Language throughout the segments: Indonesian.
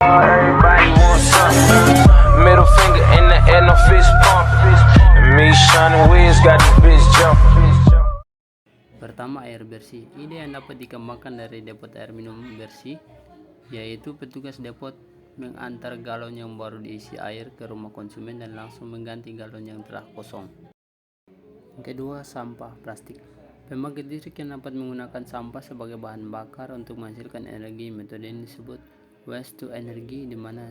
Everybody wants some. Middle finger in the air, no fist pump. And me, Sean Wiz, got the bitch jump. Pertama, air bersih. Ide yang dapat dikembangkan dari depot air minum bersih, yaitu petugas depot mengantar galon yang baru diisi air ke rumah konsumen dan langsung mengganti galon yang telah kosong. Yang kedua, sampah plastik. Pembangkit listrik yang dapat menggunakan sampah sebagai bahan bakar untuk menghasilkan energi. Metode ini disebut waste to energy, di mana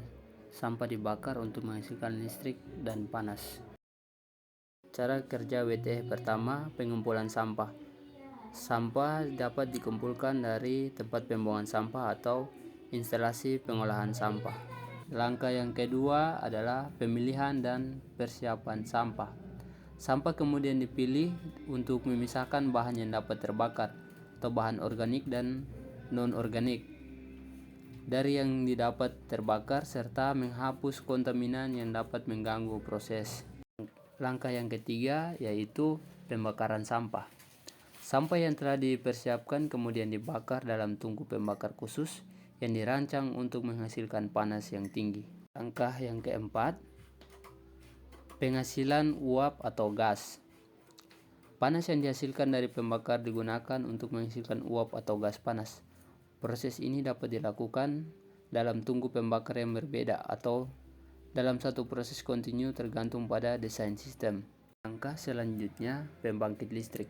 sampah dibakar untuk menghasilkan listrik dan panas. Cara kerja WTH. Pertama, pengumpulan sampah. Sampah dapat dikumpulkan dari tempat pembuangan sampah atau instalasi pengolahan sampah. Langkah yang kedua adalah pemilihan dan persiapan sampah. Sampah kemudian dipilih untuk memisahkan bahan yang dapat terbakar atau bahan organik dan non-organik dari yang didapat terbakar, serta menghapus kontaminan yang dapat mengganggu proses. Langkah yang ketiga yaitu pembakaran sampah. Sampah yang telah dipersiapkan kemudian dibakar dalam tungku pembakar khusus yang dirancang untuk menghasilkan panas yang tinggi. Langkah yang keempat, penghasilan uap atau gas. Panas yang dihasilkan dari pembakar digunakan untuk menghasilkan uap atau gas panas. Proses ini dapat dilakukan dalam tungku pembakar yang berbeda atau dalam satu proses kontinu tergantung pada desain sistem. Langkah selanjutnya, pembangkit listrik.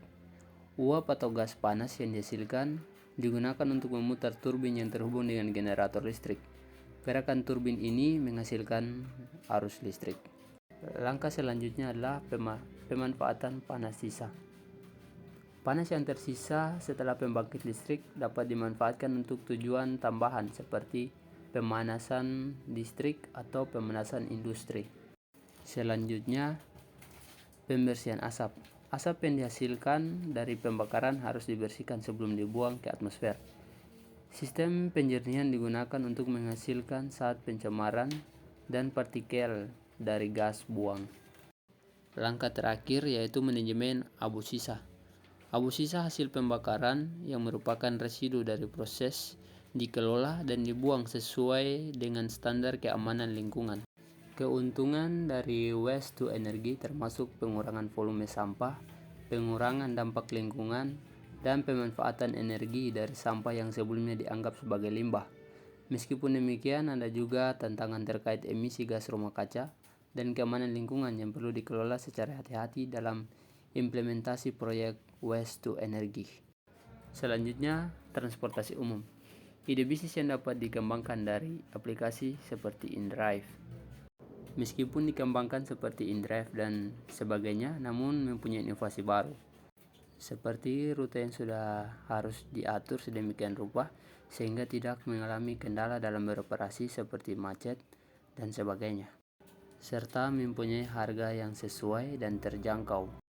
Uap atau gas panas yang dihasilkan digunakan untuk memutar turbin yang terhubung dengan generator listrik. Gerakan turbin ini menghasilkan arus listrik. Langkah selanjutnya adalah pemanfaatan panas sisa. Panas yang tersisa setelah pembangkit listrik dapat dimanfaatkan untuk tujuan tambahan seperti pemanasan listrik atau pemanasan industri. Selanjutnya, pembersihan asap. Asap yang dihasilkan dari pembakaran harus dibersihkan sebelum dibuang ke atmosfer. Sistem penjernihan digunakan untuk menghasilkan zat pencemaran dan partikel dari gas buang. Langkah terakhir yaitu manajemen abu sisa. Abu sisa hasil pembakaran yang merupakan residu dari proses dikelola dan dibuang sesuai dengan standar keamanan lingkungan. Keuntungan dari waste to energy termasuk pengurangan volume sampah, pengurangan dampak lingkungan, dan pemanfaatan energi dari sampah yang sebelumnya dianggap sebagai limbah. Meskipun demikian, ada juga tantangan terkait emisi gas rumah kaca dan keamanan lingkungan yang perlu dikelola secara hati-hati dalam implementasi proyek waste to energy. Selanjutnya, transportasi umum. Ide bisnis yang dapat dikembangkan dari aplikasi seperti InDrive. Meskipun dikembangkan seperti InDrive dan sebagainya, namun mempunyai inovasi baru. Seperti rute yang sudah harus diatur sedemikian rupa sehingga tidak mengalami kendala dalam beroperasi seperti macet dan sebagainya. Serta mempunyai harga yang sesuai dan terjangkau.